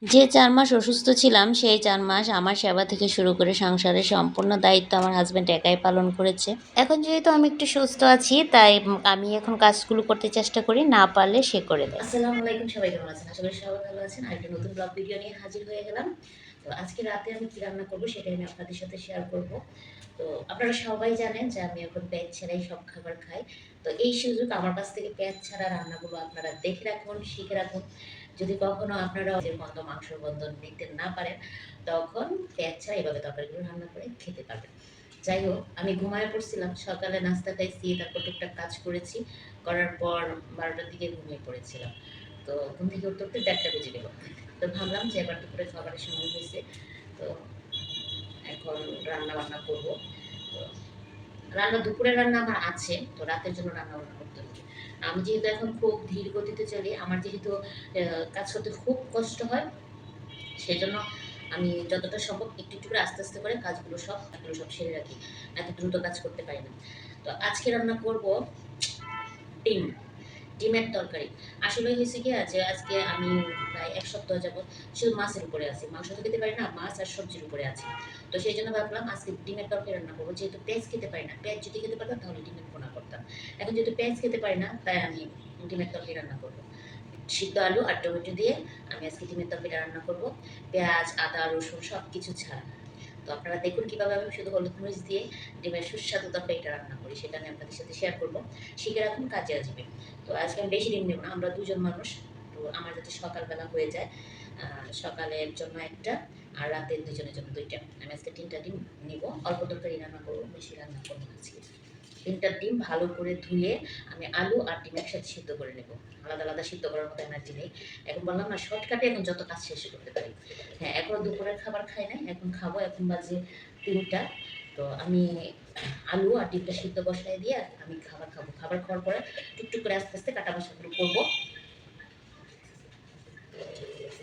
যে ৪ মাস অসুস্থ ছিলাম, সেই ৪ মাস আমার সেবা থেকে শুরু করে সংসারের সম্পূর্ণ দায়িত্ব আমার হাসব্যান্ড একাই পালন করেছে। এখন যেহেতু আমি একটু সুস্থ আছি, তাই আমি এখন কাজগুলো করতে চেষ্টা করি, না পারলে সে করে দেয়। আসসালামু আলাইকুম, সবাই কেমন আছেন? আশা করি সবাই ভালো আছেন। আরেকটা নতুন ব্লগ ভিডিও নিয়ে হাজির হয়ে গেলাম। তো আজকে রাতে আমি কি রান্না করব সেটাই আমি আপনাদের সাথে শেয়ার করব। তো আপনারা সবাই জানেন যে আমি এখন পেঁয়াজ ছাড়াই সব খাবার খাই। তো এই সুযোগ আমার কাছ থেকে পেঁয়াজ ছাড়া রান্নাগুলো আপনারা দেখে রাখুন, শিখে রাখুন। যদি কখনো আপনারা এর গন্ধ মাংসের গন্ধ নিতে না পারেন, তখন পেঁয়াজ ছাড়া এভাবে তরকারিগুলো রান্না করে খেতে পারবেন। যাই হোক, আমি ঘুমায় পড়ছিলাম, সকালে নাস্তা খাইছি, তারপর টুকটাক কাজ করেছি, করার পর ১২টার দিকে ঘুমিয়ে পড়েছিলাম। তো ঘুম থেকে উঠতে উঠতে ১:৩০ বেজে গেল। তো ভাবলাম যে এবার দুপুরে খাবারের সময় হয়েছে, তো এখন রান্না বান্না করবো। তো দুপুরের রান্না আমার আছে, তো রাতের জন্য রান্না বান্না করতে হবে। আমি যেহেতু এখন খুব ধীর গতিতে চলি, আমার যেহেতু কাজ করতে খুব কষ্ট হয়, সেজন্য আমি যতটা সম্ভব একটু একটু করে আস্তে আস্তে করে কাজগুলো সব সেরে রাখি। এত দ্রুত কাজ করতে পারি না। তো আজকে রান্না করব ডিম। ডিমের তরকারি। আসলে হয়েছে কি, যে আজকে আমি প্রায় ১ সপ্তাহ যাবৎ শুধু মাছের উপরে আছি। মাংস তো খেতে পারি না, মাছ আর সবজির উপরে আছি। তো সেইজন্য ভাবলাম আজকে ডিমের তরকারি রান্না করব। যেহেতু পেঁয়াজ খেতে পারি না, পেঁয়াজ যদি খেতে পারতাম তাহলে ডিমের ভুনা করতাম। এখন যেহেতু পেঁয়াজ খেতে পারি না, তাই আমি ডিমের তরকারি রান্না করব। সিদ্ধ আলু আর টমেটো দিয়ে আমি আজকে ডিমের তরকারিটা রান্না করব। পেঁয়াজ, আদা, রসুন সবকিছু ছাড়া। তো আপনারা দেখুন কিভাবে আমি শুধু হলুদ মরিচ দিয়ে ডিমের সুস্বাদু তরকারিটা রান্না করি, সেটা আমি আপনাদের সাথে শেয়ার করব। শিখে রাখুন, কাজে আসবে। তো আজকে আমি বেশি ডিম নেব না, আমরা দুজন মানুষ। তো আমার যাতে সকালবেলা হয়ে যায়, সকালের জন্য একটা আর রাতের দুজনের জন্য দুইটা। আমি আজকে ৩টা ডিম নিব, অল্প তরকারি রান্না করবো, বেশি রান্না করবো আজকে। ৩টা ডিম ভালো করে ধুয়ে আমি আলু আর ডিম একসাথে সিদ্ধ করে নেব। আলাদা আলাদা সিদ্ধ করার মতো এনার্জি নেই। এখন বললাম না, শর্টকাটে এখন যত কাজ শেষ করতে পারি। হ্যাঁ, এখনো দুপুরের খাবার খাই নাই, এখন খাবো। এখন বাজে ৩টা। তো আমি আলু আর ডিমটা সিদ্ধ বসায় দিয়ে আমি খাবার খাবো। খাবার খাওয়ার পরে টুকটুক করে আস্তে আস্তে কাটা বাছাগুলো করবো।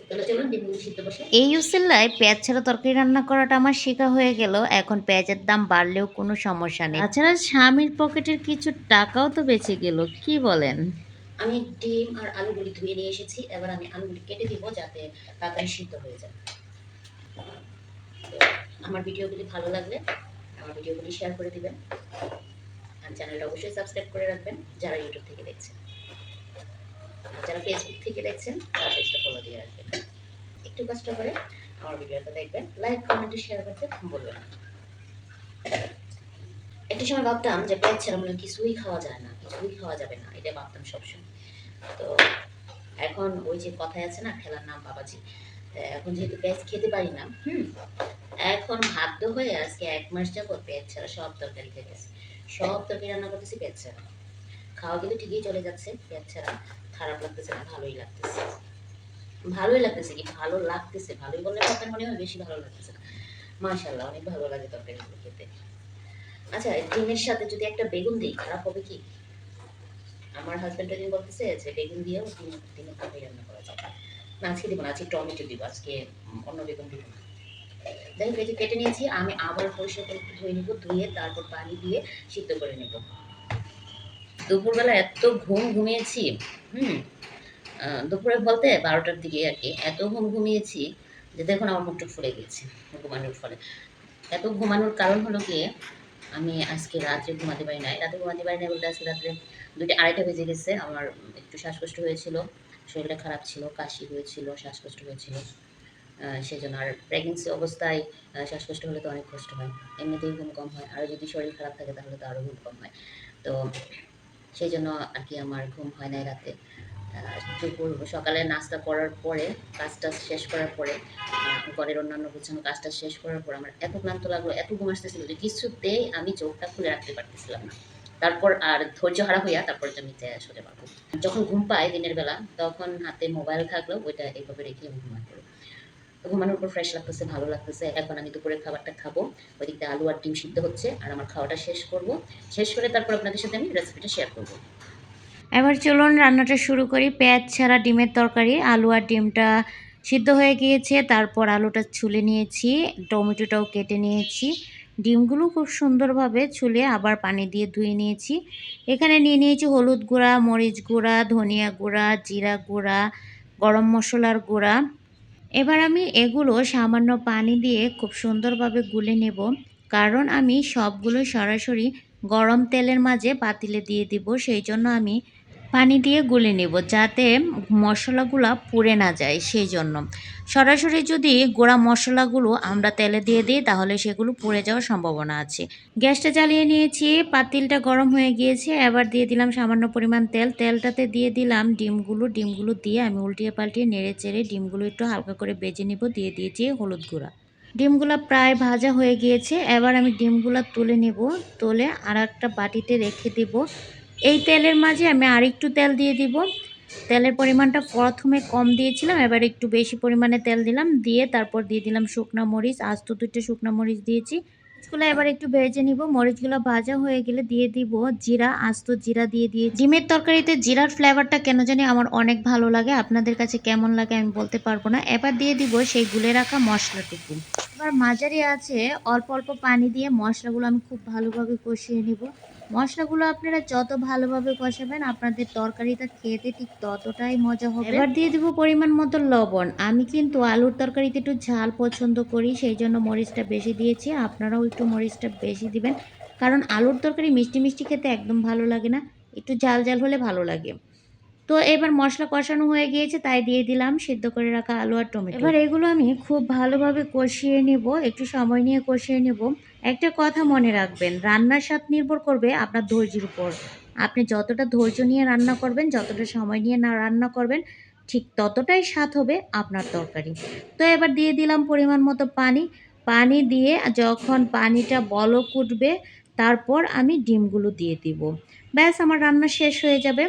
তাহলে চলুন ডিমগুলো সিদ্ধ বসে। এই উসিল্লায় পেঁয়াজ ছাড়া তরকারি রান্না করাটা আমার শেখা হয়ে গেল। এখন পেঁয়াজের দাম বাড়লেও কোনো সমস্যা নেই। তাছাড়া স্বামীর পকেটের কিছু টাকাও তো বেঁচে গেল, কি বলেন? আমি ডিম আর আলুগুলি ধুয়ে নিয়ে এসেছি। এবার আমি আলুগুলি কেটে দিব যাতে তাড়াতাড়ি সিদ্ধ হয়ে যায়। আমার ভিডিওগুলি ভালো লাগলে আমার ভিডিওগুলি শেয়ার করে দিবেন, আর চ্যানেলটা অবশ্যই সাবস্ক্রাইব করে রাখবেন যারা ইউটিউব থেকে দেখছেন। আর যারা ফেসবুক থেকে দেখছেন তারা পেজটা ফলো দিয়ে রাখবেন। একটু কষ্ট করে আমার ভিডিওটা দেখবেন, লাইক কমেন্ট শেয়ার করতে বলবেন না। একটা সময় ভাবতাম যে পেঁয়াজ ছাড়া মনে কিছুই খাওয়া যায় না, কিছুই খাওয়া যাবে না, এটা ভাবতাম সবসময়। তো এখন ওই যে কথায় আছে না, খেলার নাম বাবাজি। এখন যেহেতু পেঁয়াজ খেতে পারি না, এখন বাধ্য হয়ে আজকে ১ মাস যাবত পেঁয়াজ ছাড়া সব তরকারি খেতেছি। সব তরকারি রান্না করতেছি পেঁয়াজ ছাড়া। খাওয়া কিন্তু ঠিকই চলে যাচ্ছে পেঁয়াজ ছাড়া। খারাপ লাগতেছে না, ভালোই লাগতেছে। ভালোই লাগতেছে কি, ভালো লাগতেছে, ভালোই বললে কথা মনে হয়, বেশি ভালো লাগতেছে না। মাশাআল্লাহ, অনেক ভালো লাগে তরকারিগুলো খেতে। আচ্ছা, ডিমের সাথে যদি একটা বেগুন দিই, খারাপ হবে কি? আমার হাজবেন্ড একদিন বলতেছে যে বেগুন দিয়েও ডিমের তরকারি রান্না করা যায়। না, আজকে দিব না, আজকে টমেটো দিব, আজকে অন্য বেগুন দিব না। যাই হোক, এই যে কেটে নিয়েছি, আমি আবার পরিষ্কার করে একটু ধুয়ে নিব, ধুয়ে তারপর পানি দিয়ে সিদ্ধ করে নেব। দুপুরবেলা এত ঘুমিয়েছি। হুম দুপুরে বলতে ১২টার দিকে আর কি, এত ঘুমিয়েছি যে দেখুন আমার মুখটা ফুলে গেছে ঘুমানোর ফলে। এত ঘুমানোর কারণ হলো গিয়ে, আমি আজকে রাত্রে ঘুমাতে পারি নাই। রাতে ঘুমাতে পারি নাই বলতে আজকে রাত্রে ২টা ২:৩০ বেজে গেছে। আমার একটু শ্বাসকষ্ট হয়েছিল, শরীরটা খারাপ ছিল, কাশি হয়েছিল, শ্বাসকষ্ট হয়েছিল। সেজন্য আর প্রেগনেন্সি অবস্থায় শ্বাসকষ্ট হলে তো অনেক কষ্ট হয়। এমনিতেই ঘুম কম হয়, আর যদি শরীর খারাপ থাকে তাহলে তো আরও ঘুম কম হয়। তো সেজন্য আর কি আমার ঘুম হয় নাই রাতে। দুপুর সকালে নাস্তা করার পরে, কাজটা শেষ করার পরে, ঘরের অন্যান্য গুছানো কাজটা শেষ করার পর আমার এত ক্লান্ত লাগলো, এত ঘুম আসতেছিল যে কিছুতেই আমি চোখটা খুলে রাখতে পারতেছিলাম না। তারপর আর ধৈর্য হারা হইয়া তারপরে আমি সোজা পাবো। যখন ঘুম পাই দিনের বেলা, তখন হাতে মোবাইল থাকলেও ওইটা এইভাবে রেখে আমি ঘুমাই পড়ি। ঘুমানোর পর ফ্রেশ লাগতেছে, ভালো লাগতেছে। এখন আমি দুপুরের খাবারটা খাবো। ওই দিকটা আলু আর ডিম সিদ্ধ হচ্ছে, আর আমার খাওয়াটা শেষ করব। শেষ করে তারপর আপনাদের সাথে আমি রেসিপিটা শেয়ার করবো। এবার চলুন রান্নাটা শুরু করি। পেঁয়াজ ছাড়া ডিমের তরকারি। আলু আর ডিমটা সিদ্ধ হয়ে গিয়েছে, তারপর আলুটা ছুলে নিয়েছি, টমেটোটাও কেটে নিয়েছি। ডিমগুলো খুব সুন্দরভাবে ছুলে আবার পানি দিয়ে ধুয়ে নিয়েছি। এখানে নিয়ে নিয়েছি হলুদ গুঁড়া, মরিচ গুঁড়া, ধনিয়া গুঁড়া, জিরা গুঁড়া, গরম মশলার গুঁড়া। এবার আমি এগুলো সামান্য পানি দিয়ে খুব সুন্দরভাবে গুলে নেব, কারণ আমি সবগুলো সরাসরি গরম তেলের মাঝে পাতিলে দিয়ে দিব। সেই জন্য আমি পানি দিয়ে গুলে নেব, যাতে মশলাগুলো পুড়ে না যায়। সেই জন্য সরাসরি যদি গুঁড়া মশলাগুলো আমরা তেলে দিয়ে দিই তাহলে সেগুলো পুড়ে যাওয়ার সম্ভাবনা আছে। গ্যাসটা জ্বালিয়ে নিয়েছি, পাতিলটা গরম হয়ে গিয়েছে। এবার দিয়ে দিলাম সামান্য পরিমাণ তেল। তেলটাতে দিয়ে দিলাম ডিমগুলো দিয়ে আমি উল্টিয়ে পাল্টিয়ে নেড়ে চেড়ে ডিমগুলো একটু হালকা করে ভেজে নিব। দিয়ে দিয়েছি হলুদ গুঁড়া। ডিমগুলো প্রায় ভাজা হয়ে গিয়েছে। এবার আমি ডিমগুলো তুলে নেব, তুলে আর একটা বাটিতে রেখে দেব। এই তেলের মাঝে আমি আরেকটু তেল দিয়ে দিব। তেলের পরিমাণটা প্রথমে কম দিয়েছিলাম, এবার একটু বেশি পরিমাণে তেল দিলাম। দিয়ে তারপর দিয়ে দিলাম শুকনা মরিচ, আস্ত 2টা শুকনা মরিচ দিয়েছি। মরিচগুলো এবার একটু ভেজে নিব। মরিচগুলো ভাজা হয়ে গেলে দিয়ে দিব জিরা, আস্ত জিরা দিয়ে ডিমের তরকারিতে জিরার ফ্লেভারটা কেন জানি আমার অনেক ভালো লাগে। আপনাদের কাছে কেমন লাগে আমি বলতে পারবো না। এবার দিয়ে দিব সেই গুলে রাখা মশলাটুকু। এবার মাঝারি আছে অল্প অল্প পানি দিয়ে মশলাগুলো আমি খুব ভালোভাবে কষিয়ে নিব। মশলাগুলো আপনারা যত ভালোভাবে কষাবেন আপনাদের তরকারিটা খেতে ঠিক ততটাই মজা হবে। এবার দিয়ে দিব পরিমাণ মতো লবণ। আমি কিন্তু আলুর তরকারিতে একটু ঝাল পছন্দ করি, সেই জন্য মরিচটা বেশি দিয়েছি। আপনারাও একটু মরিচটা বেশি দিবেন, কারণ আলুর তরকারি মিষ্টি মিষ্টি খেতে একদম ভালো লাগে না, একটু ঝাল ঝাল হলে ভালো লাগে। তো এবার মশলা কষানো হয়ে গিয়েছে, তাই দিয়ে দিলাম সিদ্ধ করে রাখা আলু আর টমেটো। এবার এগুলো আমি খুব ভালোভাবে কষিয়ে নেব, একটু সময় নিয়ে কষিয়ে নেব। একটা কথা মনে রাখবেন, রান্নার স্বাদ নির্ভর করবে আপনার ধৈর্যের উপর। আপনি যতটা ধৈর্য নিয়ে রান্না করবেন, যতটা সময় নিয়ে না রান্না করবেন, ঠিক ততটাই স্বাদ হবে আপনার তরকারি। তো এবার দিয়ে দিলাম পরিমাণ মতো পানি। পানি দিয়ে যখন পানিটা বলক উঠবে তারপর আমি ডিমগুলো দিয়ে দিব। ব্যাস আমার রান্না শেষ হয়ে যাবে।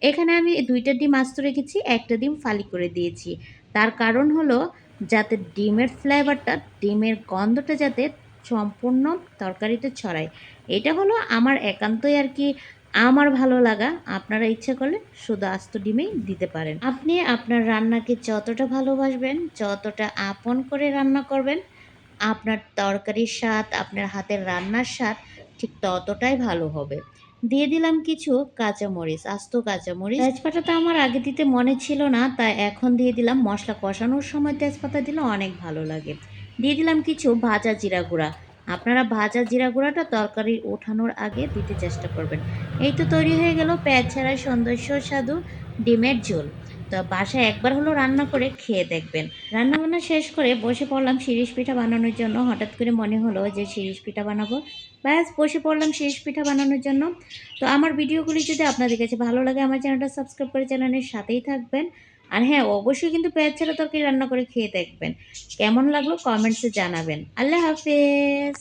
এখানে আমি 2টা ডিম আস্ত রেখেছি, একটা ডিম ফালি করে দিয়েছি। তার কারণ হলো যাতে ডিমের ফ্লেভারটা, ডিমের গন্ধটা যাতে সম্পূর্ণ তরকারিতে ছড়ায়। এটা হলো আমার একান্তই আর কি আমার ভালো লাগা। আপনারা ইচ্ছা করলে শুধু আস্ত ডিমেই দিতে পারেন। আপনি আপনার রান্নাকে যতটা ভালোবাসবেন, যতটা আপন করে রান্না করবেন, আপনার তরকারির স্বাদ, আপনার হাতের রান্নার স্বাদ ঠিক ততটাই ভালো হবে। দিয়ে দিলাম কিছু কাঁচামরিচ, আস্ত কাঁচামরিচ। তেজপাতা তো আমার আগে দিতে মনে ছিল না, তাই এখন দিয়ে দিলাম। মশলা কষানোর সময় তেজপাতা দিলে অনেক ভালো লাগে। দিয়ে দিলাম কিছু ভাজা জিরা গুঁড়া। আপনারা ভাজা জিরা গুঁড়াটা তরকারি ওঠানোর আগে দিতে চেষ্টা করবেন। এই তো তৈরি হয়ে গেল পেঁয়াজ ছাড়া সুন্দর সুস্বাদু ডিমের ঝোল। তো বাসায় একবার হলো রান্না করে খেয়ে দেখবেন। রান্নাবান্না শেষ করে বসে পড়লাম শিরিষ পিঠা বানানোর জন্য। হঠাৎ করে মনে হলো যে শিরিষ পিঠা বানাবো। ব্যাস বসে পড়লাম শিরিষ পিঠা বানানোর জন্য। তো আমার ভিডিওগুলি যদি আপনাদের কাছে ভালো লাগে আমার চ্যানেলটা সাবস্ক্রাইব করে চ্যানেলের সাথেই থাকবেন। আর হ্যাঁ, অবশ্যই কিন্তু পেঁয়াজ ছাড়া তরকারি রান্না করে খেয়ে দেখবেন। কেমন লাগলো কমেন্টসে জানাবেন। আল্লাহ হাফেজ।